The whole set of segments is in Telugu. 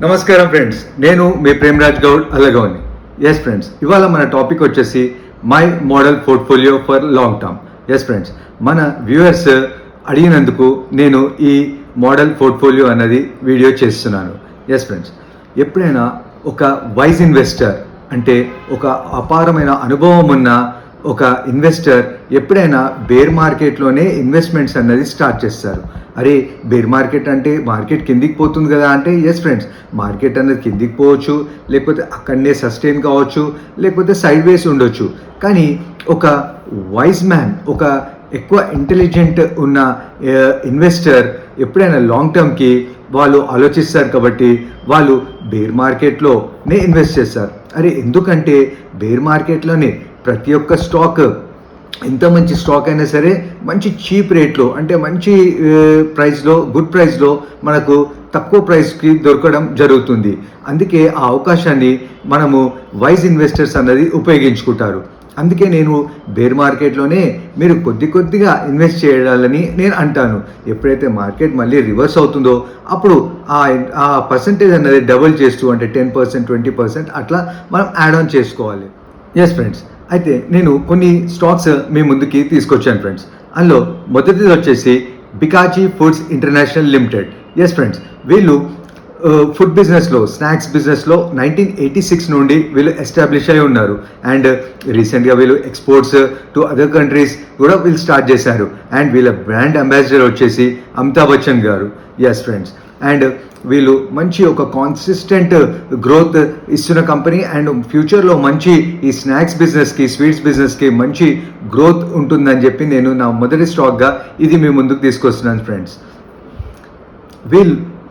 నమస్కారం ఫ్రెండ్స్, నేను మీ ప్రేమరాజ్ గౌడ్ అలగౌని. ఎస్ ఫ్రెండ్స్, ఇవాళ మన టాపిక్ వచ్చేసి my model portfolio for long term. Yes friends, మన వ్యూవర్స్ అడిగినందుకు నేను ఈ మోడల్ పోర్ట్ఫోలియో అన్నది వీడియో చేస్తున్నాను. ఎస్ ఫ్రెండ్స్, ఎప్పుడైనా ఒక వైజ్ ఇన్వెస్టర్ అంటే ఒక అపారమైన అనుభవం ఉన్న ఒక ఇన్వెస్టర్ ఎప్పుడైనా బేర్ మార్కెట్లోనే ఇన్వెస్ట్మెంట్స్ అన్నది స్టార్ట్ చేస్తారు. అరే, బేర్ మార్కెట్ అంటే మార్కెట్ కిందికి పోతుంది కదా అంటే, ఎస్ ఫ్రెండ్స్, మార్కెట్ అనేది కిందికి పోవచ్చు, లేకపోతే అక్కడనే సస్టైన్ కావచ్చు, లేకపోతే సైడ్ వేస్ ఉండొచ్చు. కానీ ఒక వైజ్ మ్యాన్, ఒక ఎక్కువ ఇంటెలిజెంట్ ఉన్న ఇన్వెస్టర్ ఎప్పుడైనా లాంగ్ టర్మ్కి వాళ్ళు ఆలోచిస్తారు కాబట్టి వాళ్ళు బేర్ మార్కెట్లోనే ఇన్వెస్ట్ చేస్తారు. అరే, ఎందుకంటే బేర్ మార్కెట్లోనే ప్రతి ఒక్క స్టాక్, ఎంత మంచి స్టాక్ అయినా సరే మంచి చీప్ రేట్లో అంటే మంచి ప్రైస్లో, గుడ్ ప్రైస్లో మనకు తక్కువ ప్రైస్కి దొరకడం జరుగుతుంది. అందుకే ఆ అవకాశాన్ని మనము వైజ్ ఇన్వెస్టర్స్ అన్నది ఉపయోగించుకుంటారు. అందుకే నేను బేర్ మార్కెట్లోనే మీరు కొద్దిగా ఇన్వెస్ట్ చేయాలని నేను అంటాను. ఎప్పుడైతే మార్కెట్ మళ్ళీ రివర్స్ అవుతుందో అప్పుడు ఆ పర్సంటేజ్ అన్నది డబుల్ చేస్తూ, అంటే 10%, 20% అట్లా మనం యాడ్ ఆన్ చేసుకోవాలి. ఎస్ ఫ్రెండ్స్, అయితే నేను కొన్ని స్టాక్స్ మీ ముందుకి తీసుకొచ్చాను ఫ్రెండ్స్. అందులో మొదటిది వచ్చేసి Bikaji foods international limited. Yes friends, వీళ్ళు ఫుడ్ బిజినెస్లో, స్నాక్స్ బిజినెస్లో 1986 నుండి వీళ్ళు ఎస్టాబ్లిష్ అయి ఉన్నారు. అండ్ రీసెంట్గా వీళ్ళు ఎక్స్పోర్ట్స్ టు అదర్ కంట్రీస్ కూడా వీళ్ళు స్టార్ట్ చేశారు. అండ్ వీళ్ళ బ్రాండ్ అంబాసిడర్ వచ్చేసి అమితాబ్ బచ్చన్ గారు. ఎస్ ఫ్రెండ్స్, అండ్ వీళ్ళు మంచి ఒక కాన్సిస్టెంట్ గ్రోత్ ఇస్తున్న కంపెనీ. అండ్ ఫ్యూచర్లో మంచి ఈ స్నాక్స్ బిజినెస్కి, స్వీట్స్ బిజినెస్కి మంచి గ్రోత్ ఉంటుందని చెప్పి నేను నా మొదటి స్టాక్గా ఇది మీ ముందుకు తీసుకొస్తున్నాను ఫ్రెండ్స్.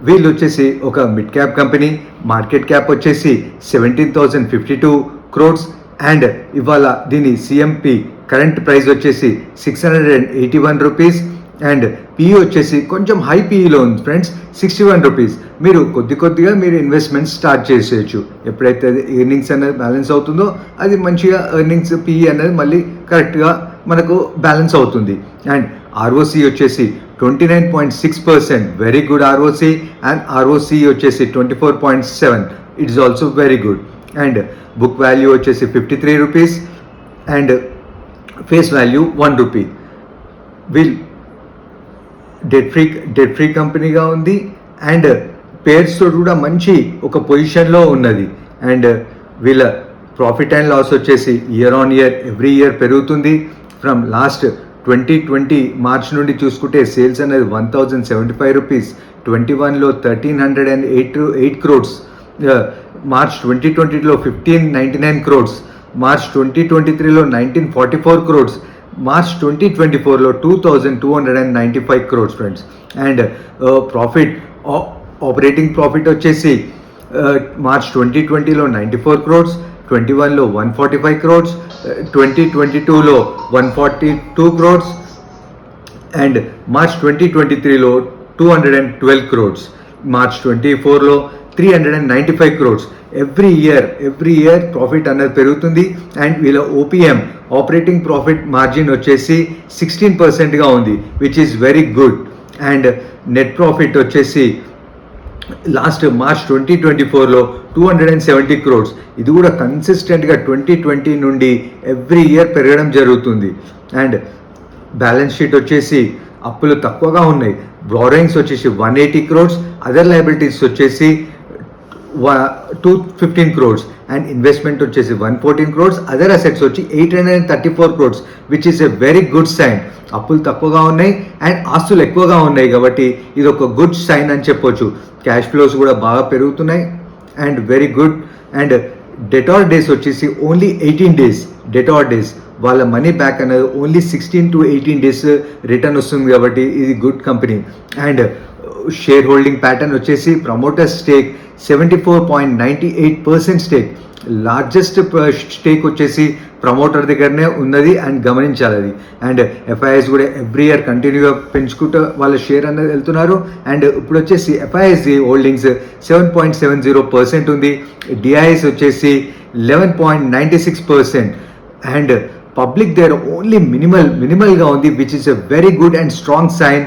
వీళ్ళు వచ్చేసి ఒక mid cap company. Market cap వచ్చేసి 17,052 crores. అండ్ ఇవాళ దీని సిఎంపి కరెంట్ ప్రైస్ వచ్చేసి 681 రూపీస్. అండ్ పిఈ వచ్చేసి కొంచెం హై పిఈలో ఉంది ఫ్రెండ్స్, 61 రూపీస్. మీరు కొద్దిగా మీరు ఇన్వెస్ట్మెంట్ స్టార్ట్ చేసేయచ్చు. ఎప్పుడైతే అది ఎర్నింగ్స్ అనేది బ్యాలెన్స్ అవుతుందో అది మంచిగా ఎర్నింగ్స్ పిఈ అనేది మళ్ళీ కరెక్ట్గా మనకు బ్యాలెన్స్ అవుతుంది. అండ్ ఆర్ఓసి వచ్చేసి 29.6%, very good ROC. And ROC వచ్చేసి 24.7, it's also very good. And book value వచ్చేసి 53 rupees. And face value 1 rupee. వీల్ డెట్ ఫ్రీ కంపెనీగా ఉంది. అండ్ పేర్స్తో కూడా మంచి ఒక పొజిషన్లో ఉన్నది. అండ్ వీళ్ళ ప్రాఫిట్ అండ్ లాస్ వచ్చేసి year on year every year పెరుగుతుంది. ఫ్రమ్ లాస్ట్ 2020 మార్చ్ నుండి చూసుకుంటే సేల్స్ అనేది 1,075 రూపీస్, 21లో 1,308 crores, మార్చ్ 2020లో 1,599 crores, మార్చ్ 2023లో 1,944 crores, మార్చ్ 2024లో 2,295 crores friends. And profit, operating profit వచ్చేసి మార్చ్ 2020లో 94 crores, 21లో 145 crores, 2022లో 142 crores, అండ్ మార్చ్ 2023లో 212 crores, మార్చ్ 24లో 395 crores. ఎవ్రీ ఇయర్ ప్రాఫిట్ అనేది పెరుగుతుంది. అండ్ వీళ్ళ ఓపీఎం, ఆపరేటింగ్ ప్రాఫిట్ మార్జిన్ వచ్చేసి 16%గా ఉంది, which is very good. And net profit వచ్చేసి లాస్ట్ మార్చ్ 2024లో 270 crores. ఇది కూడా కన్సిస్టెంట్గా 2020 నుండి ఎవ్రీ ఇయర్ పెరగడం జరుగుతుంది. అండ్ బ్యాలెన్స్ షీట్ వచ్చేసి అప్పులు తక్కువగా ఉన్నాయి. బారోయింగ్స్ వచ్చేసి 180 crores, అదర్ లయబిలిటీస్ వచ్చేసి 215 crores, అండ్ ఇన్వెస్ట్మెంట్ వచ్చేసి 114 crores, అదర్ అసెట్స్ వచ్చి 834 crores, which is a very good sign. అప్పులు తక్కువగా ఉన్నాయి అండ్ ఆస్తులు ఎక్కువగా ఉన్నాయి కాబట్టి ఇది ఒక గుడ్ సైన్ అని చెప్పొచ్చు. క్యాష్ ఫ్లోస్ కూడా బాగా పెరుగుతున్నాయి and very good. And debtor days వచ్చేసి ఓన్లీ 18 days. డెటార్ డేస్, వాళ్ళ మనీ బ్యాక్ అనేది ఓన్లీ 16 to 18 days రిటర్న్ వస్తుంది కాబట్టి ఇది good company. And share holding pattern వచ్చేసి promoter stake 74.98% stake, largest stake వచ్చేసి ప్రమోటర్ దగ్గరనే ఉన్నది అండ్ గమనించాలి అది. అండ్ ఎఫ్ఐఎస్ కూడా ఎవ్రీ ఇయర్ కంటిన్యూగా పెంచుకుంటూ వాళ్ళ షేర్ అనేది వెళ్తున్నారు. అండ్ ఇప్పుడు వచ్చేసి ఎఫ్ఐఎస్ హోల్డింగ్స్ 7.70% ఉంది. డిఐఎస్ వచ్చేసి 11.96%. అండ్ పబ్లిక్ దగ్గర ఓన్లీ మినిమల్గా ఉంది, which is a very good and strong sign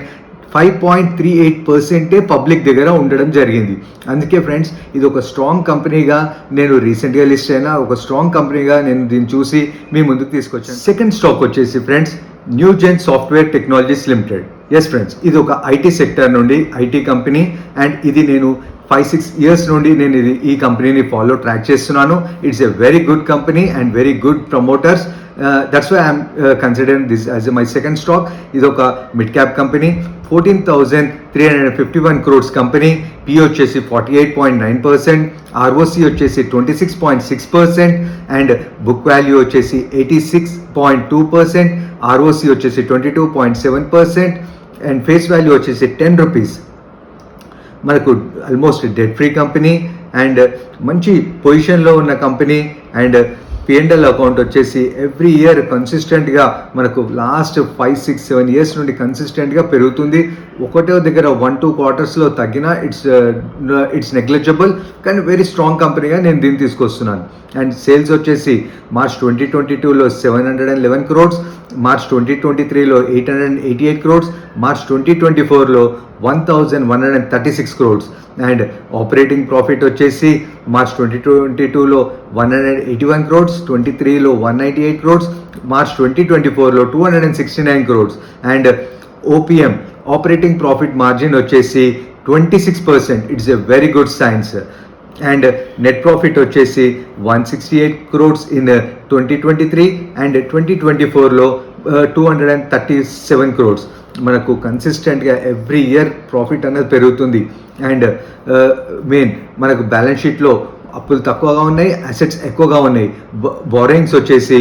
5.38% public దగ్గర ఉండడం జరిగింది. అందుకే ఫ్రెండ్స్, ఇది ఒక స్ట్రాంగ్ కంపెనీగా నేను రీసెంట్గా లిస్ట్ అయిన ఒక స్ట్రాంగ్ కంపెనీగా నేను దీన్ని చూసి మీ ముందుకు తీసుకొచ్చాను. సెకండ్ స్టాక్ వచ్చేసి friends Newgen software technologies limited. Yes friends, ఇది ఒక ఐటీ సెక్టర్ నుండి ఐటీ కంపెనీ, అండ్ ఇది నేను 5-6 years నుండి నేను ఈ కంపెనీని ట్రాక్ చేస్తున్నాను. It's a very good company and very good promoters. That's why I'm considering this as my second stock. ఇది ఒక మిడ్ క్యాప్ కంపెనీ, 14,351 crores కంపెనీ. పి వచ్చేసి 48.9%, ఆర్ఓసి వచ్చేసి 26.6%, అండ్ బుక్ వాల్యూ వచ్చేసి 86.2%, ఆర్ఓసి వచ్చేసి 22.7%, అండ్ ఫేస్ వాల్యూ వచ్చేసి 10 rupees. మనకు almost debt free company and మంచి పొజిషన్లో ఉన్న కంపెనీ. అండ్ P&L అకౌంట్ వచ్చేసి ఎవ్రీ ఇయర్ కన్సిస్టెంట్గా మనకు లాస్ట్ 5-6-7 years నుండి కన్సిస్టెంట్గా పెరుగుతుంది. ఒకటో దగ్గర 1-2 quartersలో తగ్గినా ఇట్స్ నెగ్లిజిబుల్, కానీ వెరీ స్ట్రాంగ్ కంపెనీగా నేను దీన్ని తీసుకొస్తున్నాను. అండ్ సేల్స్ వచ్చేసి మార్చ్ 2022లో 711 crores, మార్చ్ 2023లో 888 crores, మార్చ్ 2024లో 1,136 crores. అండ్ ఆపరేటింగ్ ప్రాఫిట్ వచ్చేసి మార్చ్ 2022లో 181 crores, 23లో 198 crores, మార్చ్ 2024లో 269 crores. And OPM operating profit margin వచ్చేసి 26%. It's a very good signs. And net profit వచ్చేసి 168 crores ఇన్ 2023 అండ్ 2024లో 237 crores. మనకు కన్సిస్టెంట్గా ఎవ్రీ ఇయర్ ప్రాఫిట్ అనేది పెరుగుతుంది. అండ్ మెయిన్ మనకు బ్యాలెన్స్ షీట్లో అప్పులు తక్కువగా ఉన్నాయి, అసెట్స్ ఎక్కువగా ఉన్నాయి. బారోయింగ్స్ వచ్చేసి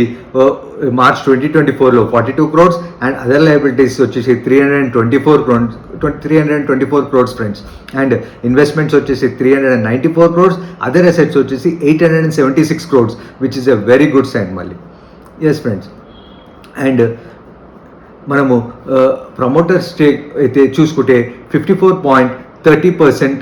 మార్చ్ 2024లో 42 crores అండ్ అదర్ లయబిలిటీస్ వచ్చేసి 324 crores ఫ్రెండ్స్. అండ్ ఇన్వెస్ట్మెంట్స్ వచ్చేసి 394 crores, అదర్ అసెట్స్ వచ్చేసి 876 crores, which is a very good sign మళ్ళీ. ఎస్ ఫ్రెండ్స్, అండ్ మనము ప్రమోటర్ స్టేక్ అయితే చూసుకుంటే 54.30%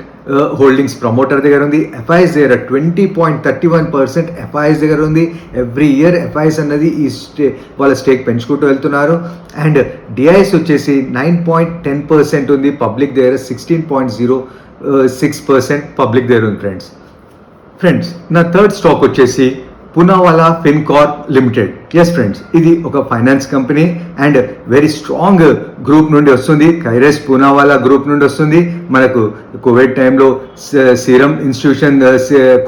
హోల్డింగ్స్ ప్రమోటర్ దగ్గర ఉంది. ఎఫ్ఐఎస్ దగ్గర 20.31% ఎఫ్ఐఎస్ దగ్గర ఉంది. ఎవ్రీ ఇయర్ ఎఫ్ఐఎస్ అన్నది వాళ్ళ స్టేక్ పెంచుకుంటూ వెళ్తున్నారు. అండ్ డిఐఎస్ వచ్చేసి 9.10% ఉంది. పబ్లిక్ దగ్గర 16.06% పబ్లిక్ దగ్గర ఉంది ఫ్రెండ్స్. నా థర్డ్ స్టాక్ వచ్చేసి Poonawalla Fincorp limited. Yes friends, ఇది ఒక finance company and very strong group నుండి వస్తుంది. కైరస్ పూనావాలా గ్రూప్ నుండి వస్తుంది. మనకు కోవిడ్ టైంలో సీరం ఇన్స్టిట్యూషన్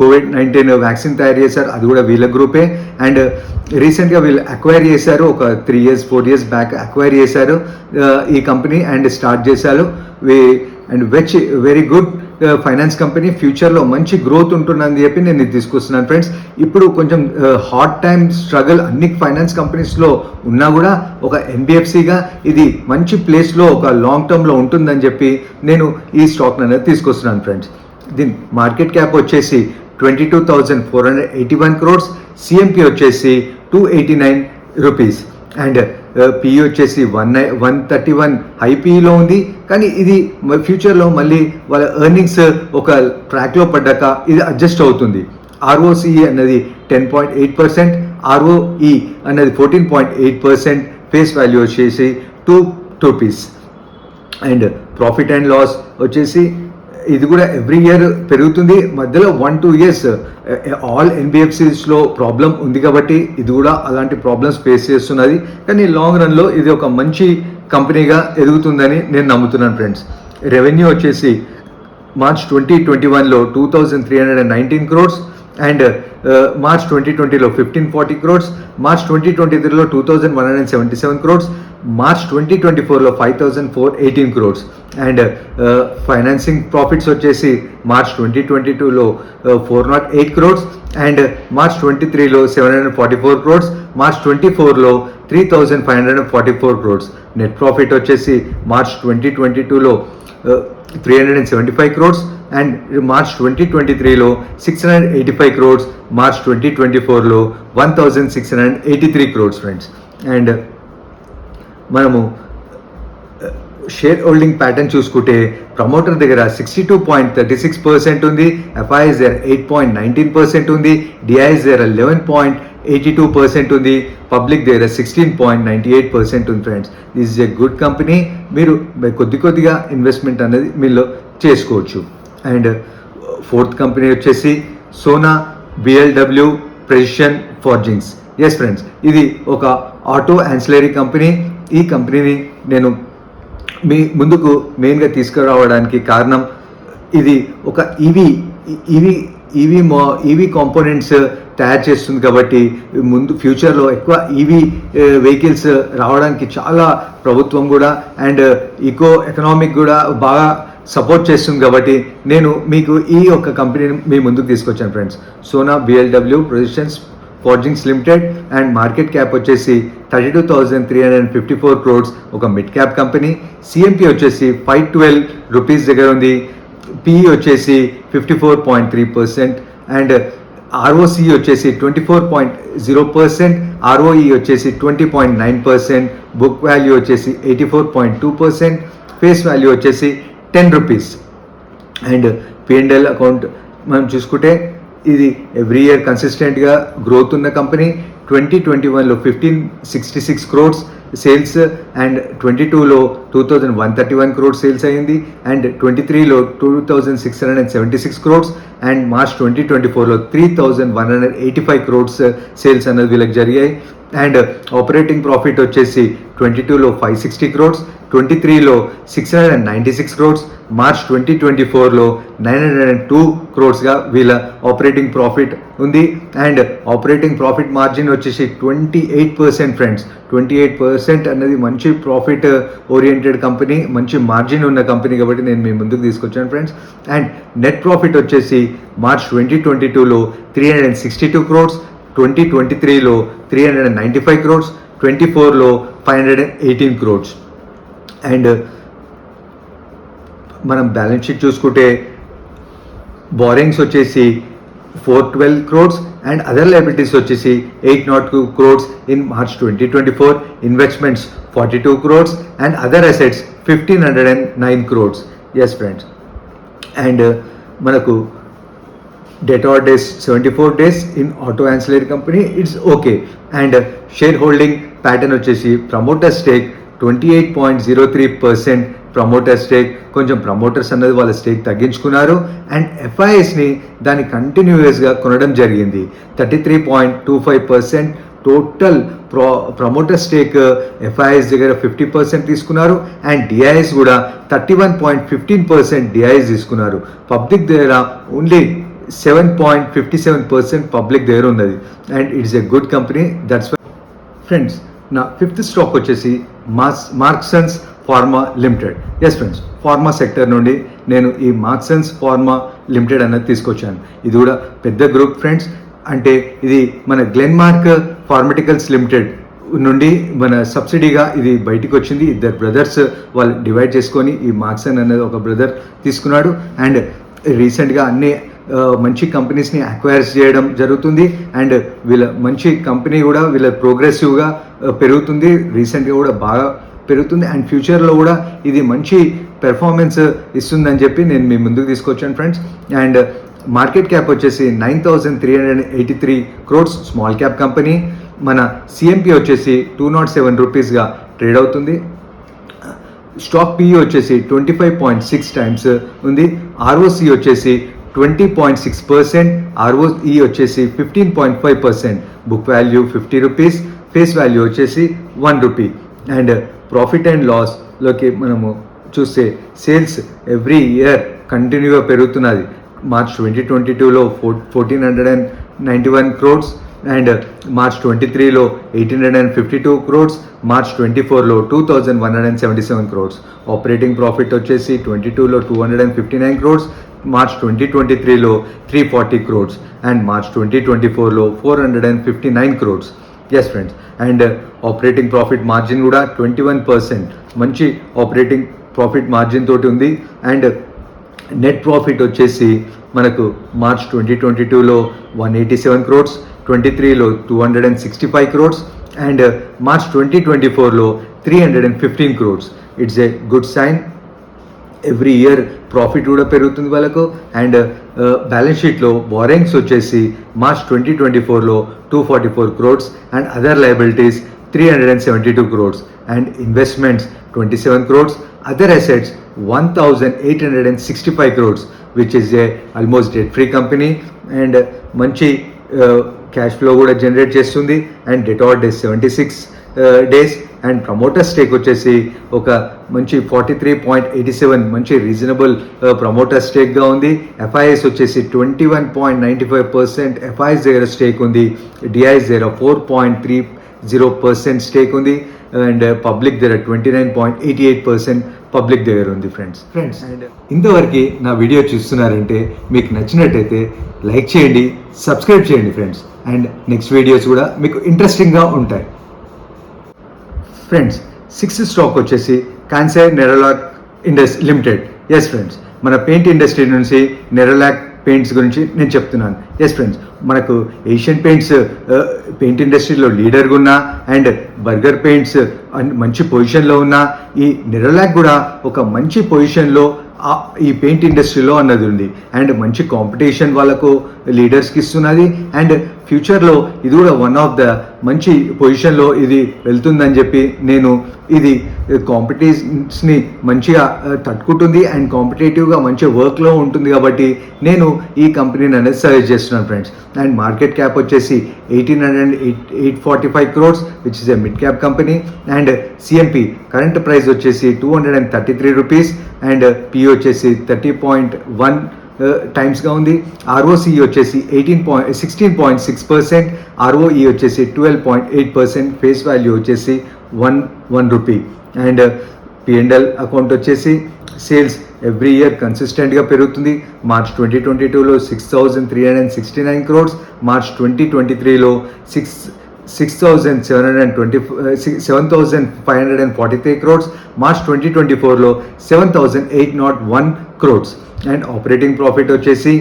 COVID-19 వ్యాక్సిన్ తయారు చేశారు, అది కూడా వీళ్ళ గ్రూపే. అండ్ రీసెంట్గా వీళ్ళు అక్వైర్ చేశారు, ఒక 3-4 years బ్యాక్ అక్వైర్ చేశారు ఈ కంపెనీ అండ్ స్టార్ట్ చేశారు. And very good finance company. ఫ్యూచర్లో మంచి గ్రోత్ ఉంటుందని చెప్పి నేను ఇది తీసుకొస్తున్నాను ఫ్రెండ్స్. ఇప్పుడు కొంచెం హార్డ్ టైమ్ స్ట్రగుల్ అన్ని ఫైనాన్స్ కంపెనీస్లో ఉన్నా కూడా ఒక ఎన్బిఎఫ్సిగా ఇది మంచి ప్లేస్లో ఒక లాంగ్ టర్మ్లో ఉంటుందని చెప్పి నేను ఈ స్టాక్ అనేది తీసుకొస్తున్నాను ఫ్రెండ్స్. దీని మార్కెట్ క్యాప్ వచ్చేసి 22,481 crores, సిఎంపి వచ్చేసి 289 rupees, అండ్ పిఈ వచ్చేసి 131 హై పిఈలో ఉంది. కానీ ఇది ఫ్యూచర్లో మళ్ళీ వాళ్ళ ఎర్నింగ్స్ ఒక ట్రాక్లో పడ్డాక ఇది అడ్జస్ట్ అవుతుంది. ఆర్ఓసిఈ అన్నది 10.8%, ఆర్ఓఈ అన్నది 14.8%, ఫేస్ వాల్యూ వచ్చేసి 2 rupees. And profit and loss వచ్చేసి ఇది కూడా ఎవ్రీ ఇయర్ పెరుగుతుంది. మధ్యలో 1-2 years ఆల్ ఎన్బిఎఫ్సిస్లో ప్రాబ్లం ఉంది కాబట్టి ఇది కూడా అలాంటి ప్రాబ్లమ్స్ ఫేస్ చేస్తున్నది. కానీ లాంగ్ రన్లో ఇది ఒక మంచి కంపెనీగా ఎదుగుతుందని నేను నమ్ముతున్నాను ఫ్రెండ్స్. రెవెన్యూ వచ్చేసి మార్చ్ 2021లో 2,319 crores, అండ్ మార్చ్ 2020లో 1,540 crores, మార్చ్ 2023లో 2,177 crores, మార్చ్ 2024లో 5,418 crores. అండ్ ఫైనాన్సింగ్ ప్రాఫిట్స్ వచ్చేసి మార్చ్ 2022లో 408 crores, అండ్ మార్చ్ 23లో 744 crores, మార్చ్ 24లో 3,544 crores. నెట్ ప్రాఫిట్ వచ్చేసి మార్చ్ 2022లో 375 crores, అండ్ మార్చ్ 2023లో 685 crores, మార్చ్ 2024లో 1,683 crores ఫ్రెండ్స్. అండ్ మనము షేర్ హోల్డింగ్ ప్యాటర్న్ చూసుకుంటే ప్రమోటర్ దగ్గర 62.36% ఉంది, ఎఫ్ఐఎస్ దగ్గర 8.19% ఉంది, డిఐఎస్ దగ్గర 82% ఉంది, పబ్లిక్ దగ్గర 16.98% ఉంది friends. This is a good company. మీరు కొద్దిగా ఇన్వెస్ట్మెంట్ అనేది మీలో చేసుకోవచ్చు. అండ్ ఫోర్త్ కంపెనీ వచ్చేసి Sona BLW precision forgings. Yes friends, ఇది ఒక ఆటో యాన్సిలరీ కంపెనీ. ఈ కంపెనీని నేను మీ ముందుకు మెయిన్గా తీసుకురావడానికి కారణం, ఇది ఒక ఈవీ కాంపోనెంట్స్ తయారు చేస్తుంది కాబట్టి ముందు ఫ్యూచర్లో ఎక్కువ ఈవీ వెహికల్స్ రావడానికి చాలా ప్రభుత్వం కూడా అండ్ ఎకనామిక్ కూడా బాగా సపోర్ట్ చేస్తుంది కాబట్టి నేను మీకు ఈ యొక్క కంపెనీని మీ ముందుకు తీసుకొచ్చాను friends. Sona BLW precision forgings limited and market cap వచ్చేసి 32,354 crores, ఒక మిడ్ క్యాప్ కంపెనీ. సిఎంపి వచ్చేసి 512 రూపీస్ దగ్గర ఉంది. పిఈ వచ్చేసి 54.3% అండ్ ఆర్ఓసి వచ్చేసి 24.0%, ఆర్ఓఈ వచ్చేసి 20.9%, బుక్ వాల్యూ వచ్చేసి 84.2%, ఫేస్ వాల్యూ వచ్చేసి 10 రూపీస్. అండ్ పిఎన్ఎల్ అకౌంట్ మనం చూసుకుంటే ఇది ఎవ్రీ ఇయర్ కన్సిస్టెంట్గా గ్రోత్ ఉన్న కంపెనీ. 2021లో 1566 crores సేల్స్ అండ్ 22లో 2131 crores సేల్స్ అయ్యింది అండ్ 23లో 2676 crores అండ్ మార్చ్ 2024లో 3185 crores సేల్స్ అనేది వీళ్ళకి జరిగాయి. అండ్ ఆపరేటింగ్ ప్రాఫిట్ వచ్చేసి 22లో 560 crores, 23లో 696 crores, మార్చ్ 2024లో 902 crores వీళ్ళ ఆపరేటింగ్ ప్రాఫిట్ ఉంది. అండ్ ఆపరేటింగ్ ప్రాఫిట్ మార్జిన్ వచ్చేసి 28% ఫ్రెండ్స్. 28% అనేది మంచి ప్రాఫిట్ ఓరియంటెడ్ కంపెనీ, మంచి మార్జిన్ ఉన్న కంపెనీ కాబట్టి నేను మీ ముందుకు తీసుకొచ్చాను ఫ్రెండ్స్. అండ్ నెట్ ప్రాఫిట్ వచ్చేసి మార్చ్ 2022లో 362 crores, 2023లో 395 crores, 24లో 518 crores. అండ్ మనం బ్యాలెన్స్ షీట్ చూసుకుంటే బారింగ్స్ వచ్చేసి 412 crores అండ్ అదర్ లయబిలిటీస్ వచ్చేసి 802 crores in March 2024, investments 42 crores and other assets 1509 crores. Yes friends, and మనకు debtor days 74 days in auto ancillary company, it's okay. And share holding pattern వచ్చేసి ప్రమోటర్ స్టేక్ 28.03% ప్రమోటర్ స్టేక్. కొంచెం ప్రమోటర్స్ అన్నది వాళ్ళ స్టేక్ తగ్గించుకున్నారు అండ్ ఎఫ్ఐఎస్ని దాన్ని కంటిన్యూయస్గా కొనడం జరిగింది. 33.25% టోటల్ ప్రమోటర్ స్టేక్ ఎఫ్ఐఎస్ దగ్గర 50% తీసుకున్నారు అండ్ డిఐఎస్ కూడా 31.15% డిఐఎస్ తీసుకున్నారు. పబ్లిక్ దగ్గర ఓన్లీ 7.57% పబ్లిక్ దగ్గర ఉన్నది and it's a good company. That's friends, నా ఫిఫ్త్ స్టాక్ వచ్చేసి Marksans pharma limited. Yes friends, pharma sector నుండి నేను ఈ మార్క్సన్స్ ఫార్మా లిమిటెడ్ అనేది తీసుకొచ్చాను. ఇది కూడా పెద్ద గ్రూప్ ఫ్రెండ్స్. అంటే ఇది మన గ్లెన్మార్క్ ఫార్మటికల్స్ లిమిటెడ్ నుండి మన సబ్సిడీగా ఇది బయటికి వచ్చింది. ఇద్దరు బ్రదర్స్ వాళ్ళు డివైడ్ చేసుకొని ఈ మార్క్సన్ అనేది ఒక బ్రదర్ తీసుకున్నాడు అండ్ రీసెంట్గా అన్ని మంచి కంపెనీస్ని అక్వైర్ చేయడం జరుగుతుంది అండ్ వీళ్ళ మంచి కంపెనీ కూడా వీళ్ళ ప్రోగ్రెసివ్గా పెరుగుతుంది. రీసెంట్గా కూడా బాగా పెరుగుతుంది అండ్ ఫ్యూచర్లో కూడా ఇది మంచి పెర్ఫార్మెన్స్ ఇస్తుందని చెప్పి నేను మీ ముందుకు తీసుకొచ్చాను ఫ్రెండ్స్. అండ్ మార్కెట్ క్యాప్ వచ్చేసి 9,383 crores, స్మాల్ క్యాప్ కంపెనీ. మన సిఎంపి వచ్చేసి 207 రూపీస్గా ట్రేడ్ అవుతుంది. స్టాక్ పిఈ వచ్చేసి 25.6 times ఉంది. ఆర్ఓసి వచ్చేసి 20.6%, ఆర్ఓఈ వచ్చేసి 15.5%, book value 50 rupees, face value వచ్చేసి 1 రూపీ. అండ్ ప్రాఫిట్ అండ్ లాస్లోకి మనము చూస్తే సేల్స్ ఎవ్రీ ఇయర్ కంటిన్యూగా పెరుగుతున్నది. మార్చ్ 2022లో 1,491 crores అండ్ మార్చ్ 23లో 1,852 crores, మార్చ్ 24లో 2,177 crores. ఆపరేటింగ్ ప్రాఫిట్ వచ్చేసి 22లో 259 crores, మార్చ్ 2023లో 340 crores అండ్ మార్చ్ 2024లో 459 crores. Yes friends, and operating profit margin కూడా 21%, మంచి ఆపరేటింగ్ ప్రాఫిట్ మార్జిన్ తోటి ఉంది. అండ్ నెట్ ప్రాఫిట్ వచ్చేసి మనకు మార్చ్ 2022లో 187 crores, 23లో 265 crores అండ్ మార్చ్ 2024లో 315 crores. It's a good sign. Every year profit కూడా పెరుగుతుంది వాళ్ళకు. అండ్ బ్యాలెన్స్ షీట్లో బారోయింగ్స్ వచ్చేసి మార్చ్ 2024లో 244 crores and other liabilities 372 crores and investments 27 crores, other assets 1865 crores which is a almost debt free company. And మంచి క్యాష్ ఫ్లో కూడా జనరేట్ చేస్తుంది. And debtor days 76 days and promoter stake వచ్చేసి ఒక మంచి 43.87 మంచి రీజనబుల్ ప్రమోటర్ స్టేక్గా ఉంది. ఎఫ్ఐఎస్ వచ్చేసి 21.95% ఎఫ్ఐఎస్ దగ్గర స్టేక్ ఉంది. డిఐఎస్ దగ్గర 4.30% స్టేక్ ఉంది. అండ్ పబ్లిక్ దగ్గర 29.88% పబ్లిక్ దగ్గర ఉంది. ఫ్రెండ్స్ అండ్ ఇంతవరకు నా వీడియో చూస్తున్నారంటే మీకు నచ్చినట్టయితే లైక్ చేయండి, సబ్స్క్రైబ్ చేయండి ఫ్రెండ్స్. అండ్ నెక్స్ట్ వీడియోస్ కూడా మీకు ఇంట్రెస్టింగ్గా ఉంటాయి. ఫ్రెండ్స్, 6th స్టాక్ వచ్చేసి కాన్సై నెరోలాక్ లిమిటెడ్. ఎస్ ఫ్రెండ్స్, మన పెయింట్ ఇండస్ట్రీ నుంచి నెరోలాక్ పెయింట్స్ గురించి నేను చెప్తున్నాను. ఎస్ ఫ్రెండ్స్, మనకు ఏషియన్ పెయింట్స్ పెయింట్ ఇండస్ట్రీలో లీడర్గా ఉన్నా అండ్ బర్గర్ పెయింట్స్ మంచి పొజిషన్లో ఉన్న ఈ నెరోలాక్ కూడా ఒక మంచి పొజిషన్లో ఈ పెయింట్ ఇండస్ట్రీలో అన్నది ఉంది. అండ్ మంచి కాంపిటీషన్ వాళ్ళకు లీడర్స్కి ఇస్తున్నది. అండ్ ఫ్యూచర్లో ఇది కూడా వన్ ఆఫ్ ద మంచి పొజిషన్లో ఇది వెళ్తుందని చెప్పి నేను ఇది కాంపిటీషన్స్ని మంచిగా తట్టుకుంటుంది అండ్ కాంపిటేటివ్గా మంచి వర్క్లో ఉంటుంది కాబట్టి నేను ఈ కంపెనీని అనేది సజెస్ట్ చేస్తున్నాను ఫ్రెండ్స్. అండ్ మార్కెట్ క్యాప్ వచ్చేసి 845 crores which is A mid cap company. And CMP current price వచ్చేసి 233 rupees అండ్ పి వచ్చేసి 30.1 టైమ్స్గా ఉంది. ఆర్ఓసి వచ్చేసి 16.6%, ఆర్ఓఈ వచ్చేసి 12.8%, ఫేస్ వాల్యూ వచ్చేసి 1 rupee. అండ్ పిఎండ్ఎల్ అకౌంట్ వచ్చేసి సేల్స్ ఎవ్రీ ఇయర్ కన్సిస్టెంట్గా పెరుగుతుంది. మార్చ్ 2022లో 6,369 crores, మార్చ్ 2023లో 7,543 crores, మార్చ్ 2024లో 7,801 crores. అండ్ ఆపరేటింగ్ ప్రాఫిట్ వచ్చేసి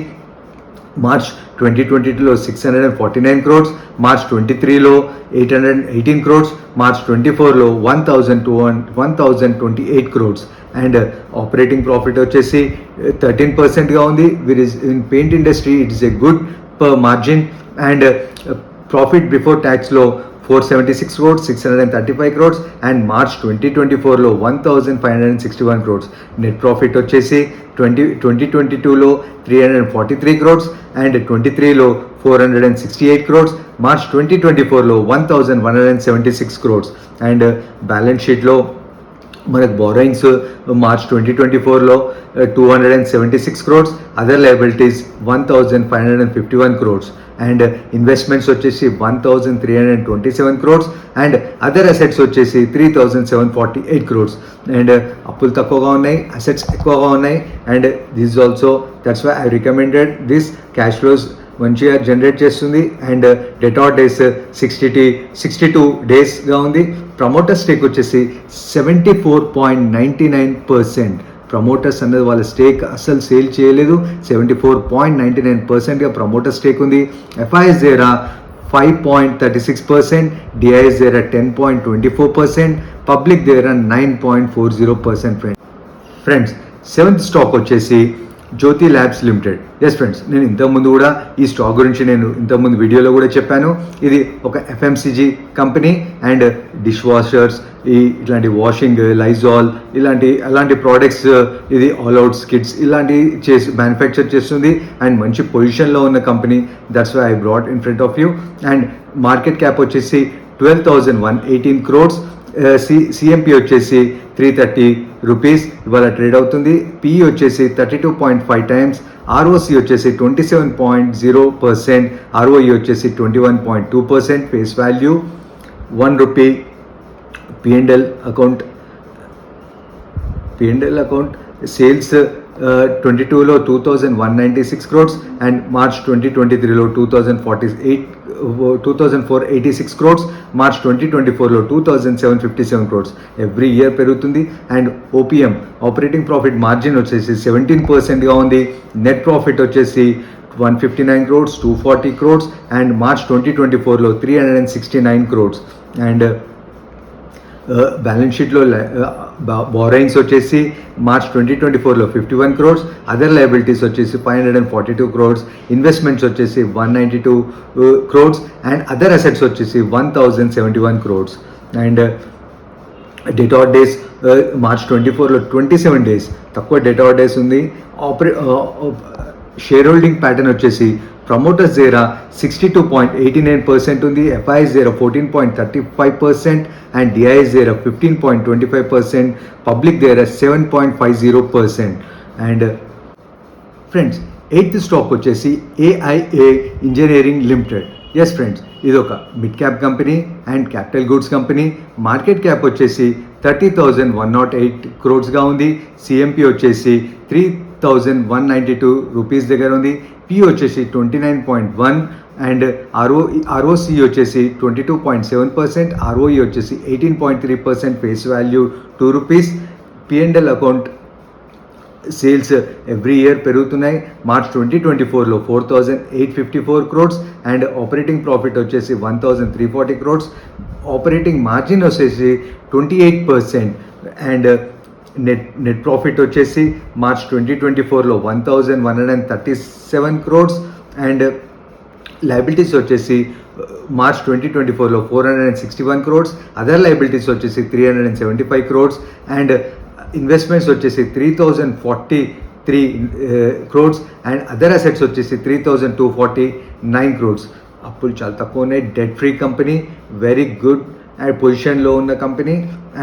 మార్చ్ 2022లో 649 crores, మార్చ్ 23లో 818 crores, మార్చ్ 24లో 1,028 crores. అండ్ ఆపరేటింగ్ ప్రాఫిట్ వచ్చేసి 13%గా ఉంది. In paint industry it is a good margin. And profit before ట్యాక్స్లో 476 crores, 635 crores అండ్ మార్చ్ 2024లో 1,561 crores. నెట్ ప్రాఫిట్ వచ్చేసి 2022లో 343 crores అండ్ 23లో 468 crores, మార్చ్ 2024లో 1,176 crores. అండ్ బ్యాలెన్స్ షీట్లో మనకు బారోయింగ్స్ మార్చ్ 2024లో 276 crores, other liabilities 1,551 crores and investments వచ్చేసి 1,327 crores అండ్ అదర్ అసెట్స్ వచ్చేసి 3,748 crores. అండ్ అప్పులు తక్కువగా ఉన్నాయి, అసెట్స్ ఎక్కువగా ఉన్నాయి. And this also that's why I recommended this. Cash flows మంచిగా జనరేట్ చేస్తుంది. అండ్ డెటార్ డేస్ 62 డేస్గా ఉంది. ప్రమోటర్ స్టేక్ వచ్చేసి 74.99%. ప్రమోటర్స్ అన్నది వాళ్ళ స్టేక్ అసలు సేల్ చేయలేదు. 74.99%గా ప్రమోటర్ స్టేక్ ఉంది. ఎఫ్ఐఎస్ దగ్గర 5.36%, డిఐఎస్ దగ్గర 10.24%, పబ్లిక్ దగ్గర 9.40%. ఫ్రెండ్స్, 7th స్టాక్ వచ్చేసి జ్యోతి ల్యాబ్స్ లిమిటెడ్. ఎస్ ఫ్రెండ్స్, నేను ఇంతకుముందు కూడా ఈ స్టాక్ గురించి నేను ఇంతకుముందు వీడియోలో కూడా చెప్పాను. ఇది ఒక FMCG company and dish washers, ఇట్లాంటి వాషింగ్, లైజాల్ అలాంటి ప్రోడక్ట్స్ ఇది ఆల్ అవుట్ కిట్స్ ఇలాంటివి మ్యానుఫ్యాక్చర్ చేస్తుంది. అండ్ మంచి పొజిషన్లో ఉన్న company. That's why I brought in front of you. And market cap వచ్చేసి 12,118 crores, సిఎంపి వచ్చేసి 330 rupees ఇవాళ ట్రేడ్ అవుతుంది. పిఈ వచ్చేసి 32.5 times, ఆర్ఓసి వచ్చేసి 27.0%, ఆర్ఓఈ వచ్చేసి 21.2%, face value 1 rupee. P and L account sales 22లో 2,196 crores అండ్ మార్చ్ 2023లో 2,486 crores, మార్చ్ 2024లో 2,757 crores. ఎవ్రీ ఇయర్ పెరుగుతుంది. And OPM operating profit margin వచ్చేసి 17%గా ఉంది. నెట్ ప్రాఫిట్ వచ్చేసి 159 crores, 240 crores అండ్ మార్చ్ 2024లో 369 crores. అండ్ బ్యాలెన్స్ షీట్లో బారోయింగ్స్ వచ్చేసి మార్చ్ 2024లో 51 crores, అదర్ లయబిలిటీస్ వచ్చేసి 542 crores, ఇన్వెస్ట్మెంట్స్ వచ్చేసి 192 crores అండ్ అదర్ అసెట్స్ వచ్చేసి 1071 crores. And debtor days March 24లో 27 days, తక్కువ డేటార్ డేస్ ఉంది. షేర్ హోల్డింగ్ ప్యాటర్న్ వచ్చేసి ప్రమోటర్స్ దగ్గర 62.89% ఉంది, ఎఫ్ఐఎస్ దగ్గర 14.35% అండ్ డిఐఎస్ దగ్గర 15.25%, పబ్లిక్ దగ్గర 7.50%. అండ్ ఫ్రెండ్స్, 8th స్టాక్ వచ్చేసి AIA engineering limited. Yes friends, ఇది ఒక mid cap company and capital goods company. Market cap వచ్చేసి 30,108 crores ఉంది. సిఎంపి వచ్చేసి 3,192 రూపీస్ దగ్గర ఉంది. పి వచ్చేసి 29.1 అండ్ ఆర్ఓసి వచ్చేసి 22.7%, ఆర్ఓఈ వచ్చేసి 18.3%, face value 2 rupees. P and L account sales every year పెరుగుతున్నాయి. మార్చ్ 2024లో 4,854 crores అండ్ ఆపరేటింగ్ ప్రాఫిట్ వచ్చేసి 1,340 crores. ఆపరేటింగ్ మార్జిన్ వచ్చేసి 28% అండ్ నెట్ ప్రాఫిట్ వచ్చేసి మార్చ్ 2024లో 1,137 crores అండ్ లయబిలిటీస్ వచ్చేసి మార్చ్ 2024లో 461 crores, అదర్ లయబిలిటీస్ వచ్చేసి 375 crores అండ్ ఇన్వెస్ట్మెంట్స్ వచ్చేసి 3,043 crores అండ్ అదర్ అసెట్స్ వచ్చేసి 3,249 crores. అప్పులు చాలా తక్కువ ఉన్నాయి. Debt free company, very good and పొజిషన్లో ఉన్న కంపెనీ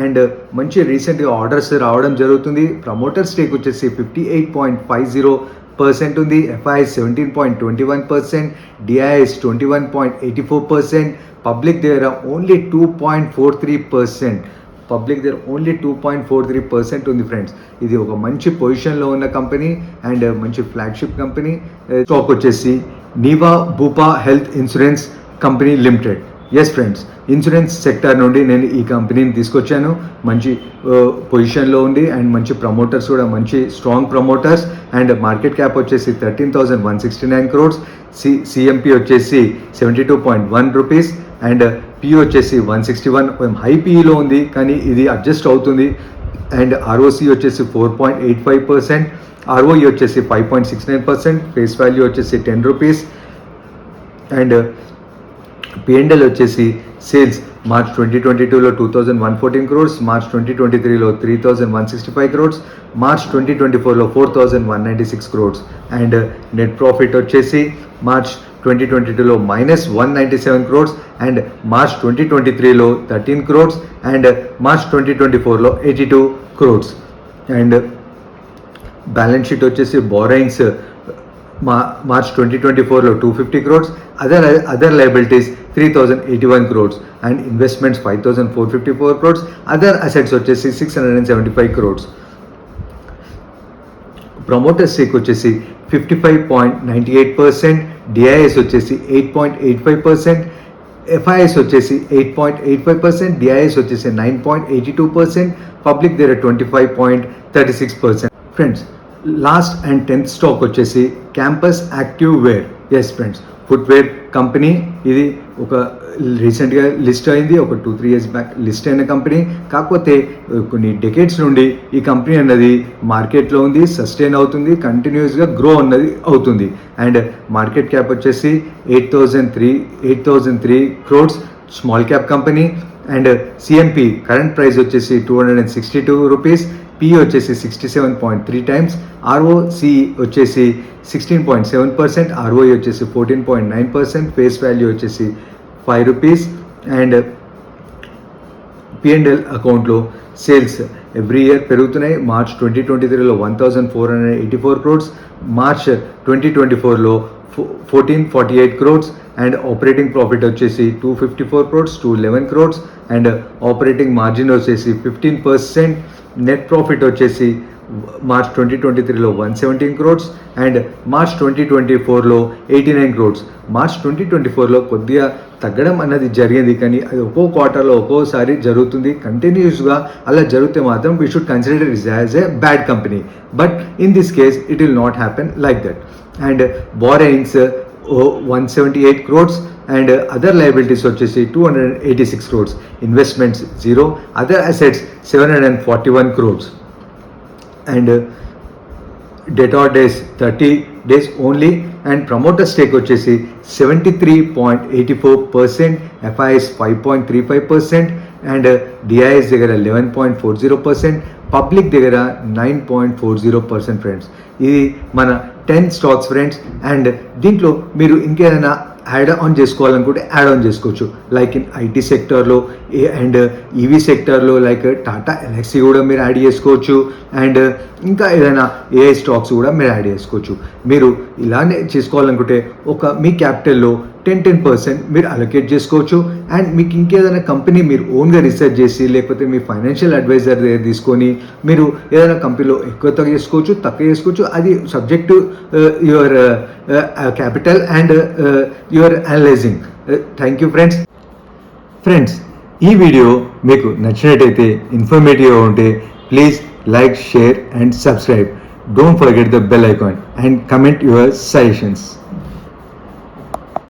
అండ్ మంచి రీసెంట్గా ఆర్డర్స్ రావడం జరుగుతుంది. ప్రమోటర్ స్టేక్ వచ్చేసి 58.50% ఉంది, ఎఫ్ఐఎస్ 17.21%, డిఐఎస్ 21.84%, పబ్లిక్ దగ్గర ఓన్లీ 2.43% ఉంది ఫ్రెండ్స్. ఇది ఒక మంచి పొజిషన్లో ఉన్న కంపెనీ అండ్ మంచి ఫ్లాగ్షిప్ కంపెనీ. స్టాక్ వచ్చేసి Niva Bupa health insurance company limited. Yes friends, insurance sector నుండి నేను ఈ కంపెనీని తీసుకొచ్చాను. మంచి పొజిషన్లో ఉంది అండ్ మంచి ప్రమోటర్స్ కూడా మంచి strong promoters and market cap వచ్చేసి 13,169 crores, సిఎంపి వచ్చేసి 72.1 rupees అండ్ పి వచ్చేసి 161. హై పీఈలో ఉంది కానీ ఇది అడ్జస్ట్ అవుతుంది. అండ్ ఆర్ఓసి వచ్చేసి 4.85%, ఆర్ఓఈ వచ్చేసి 5.69%, ఫేస్ వాల్యూ వచ్చేసి 10 rupees అండ్ పిఎండ్ఎల్ వచ్చేసి సేల్స్ మార్చ్ 2022లో 2,114 crores, మార్చ్ 2023లో 3,165 crores, మార్చ్ 2024లో 4,196 crores అండ్ నెట్ ప్రాఫిట్ వచ్చేసి మార్చ్ 2022లో -197 crores అండ్ మార్చ్ 2023లో 13 crores అండ్ మార్చ్ 2024లో 82 crores. అండ్ బ్యాలెన్స్ షీట్ వచ్చేసి బారోయింగ్స్ మార్చ్ 2024లో 250 crores, other liabilities 3,081 crores and investments 5,454 crores, other assets వచ్చేసి 675 crores. ప్రమోటర్ స్టేక్ వచ్చేసి 55.98%, డిఐఎస్ వచ్చేసి 8.85%, ఎఫ్ఐఎస్ వచ్చేసి 8.85%, డిఐఎస్ వచ్చేసి 9.82%, పబ్లిక్ దగ్గర 25.36%. Friends, last and 10th stock వచ్చేసి campus active wear. Yes friends, footwear company. ఇది ఒక రీసెంట్గా లిస్ట్ అయింది, ఒక 2-3 years బ్యాక్ లిస్ట్ అయిన కంపెనీ. కాకపోతే కొన్ని డెకేడ్స్ నుండి ఈ కంపెనీ అన్నది మార్కెట్లో ఉంది, సస్టైన్ అవుతుంది, కంటిన్యూస్గా గ్రో అన్నది అవుతుంది. అండ్ మార్కెట్ క్యాప్ వచ్చేసి 8,003 crores, small cap company. And CMP current price వచ్చేసి 262 rupees, పి వచ్చేసి 67.3 times, ఆర్ఓసి వచ్చేసి 16.7%, ఆర్ఓఈ వచ్చేసి 14.9%, ఫేస్ వాల్యూ వచ్చేసి 5 rupees అండ్ పిఎండ్ఎల్ అకౌంట్లో సేల్స్ ఎవ్రీ ఇయర్ పెరుగుతున్నాయి. మార్చ్ 2023లో 1,484 crores, మార్చ్ 2024లో 1,448 crores అండ్ ఆపరేటింగ్ ప్రాఫిట్ వచ్చేసి 254 crores, 211 crores and operating margin వచ్చేసి 15%. నెట్ ప్రాఫిట్ వచ్చేసి మార్చ్ 2023లో 117 crores అండ్ మార్చ్ 2024లో 89 crores. మార్చ్ 2024లో కొద్దిగా తగ్గడం అన్నది జరిగింది, కానీ అది ఒక్కో క్వార్టర్లో ఒక్కోసారి జరుగుతుంది. కంటిన్యూస్గా అలా జరిగితే మాత్రం we should consider it as a bad company, but in this case it will not happen like that. And borrowings 178 crores and other liabilities వచ్చేసి 286 crores, investments 0, other assets 741 crores and debtor days 30 days only and promoter stake వచ్చేసి 73.84%, FIS 5.35% and DIS దగ్గర 11.40%, పబ్లిక్ దగ్గర 9.40% ఫ్రెండ్స్. ఇది మన 10 స్టాక్స్ ఫ్రెండ్స్. అండ్ దీంట్లో మీరు ఇంకేదైనా యాడ్ ఆన్ చేసుకోవాలనుకుంటే యాడ్ ఆన్ చేసుకోవచ్చు. లైక్ ఇన్ ఐటీ సెక్టర్లో అండ్ ఈవీ సెక్టర్లో లైక్ టాటా ఎల్ఎక్సీ కూడా మీరు యాడ్ చేసుకోవచ్చు. అండ్ ఇంకా ఏదైనా ఏఐ స్టాక్స్ కూడా మీరు యాడ్ చేసుకోవచ్చు. మీరు ఇలానే చేసుకోవాలనుకుంటే మీ క్యాపిటల్లో 10% మీరు అలొకేట్ చేసుకోవచ్చు. అండ్ మీకు ఇంకేదైనా కంపెనీ మీరు ఓన్గా రీసెర్చ్ చేసి లేకపోతే మీ ఫైనాన్షియల్ అడ్వైజర్ దగ్గర తీసుకొని మీరు ఏదైనా కంపెనీలో ఎక్కువ చేసుకోవచ్చు, తక్కువ చేసుకోవచ్చు. అది subject to your capital and your analysing. Thank you friends. ఈ వీడియో మీకు నచ్చినట్టయితే, ఇన్ఫర్మేటివ్గా ఉంటే please like, share and subscribe. Don't forget the bell icon and comment your suggestions.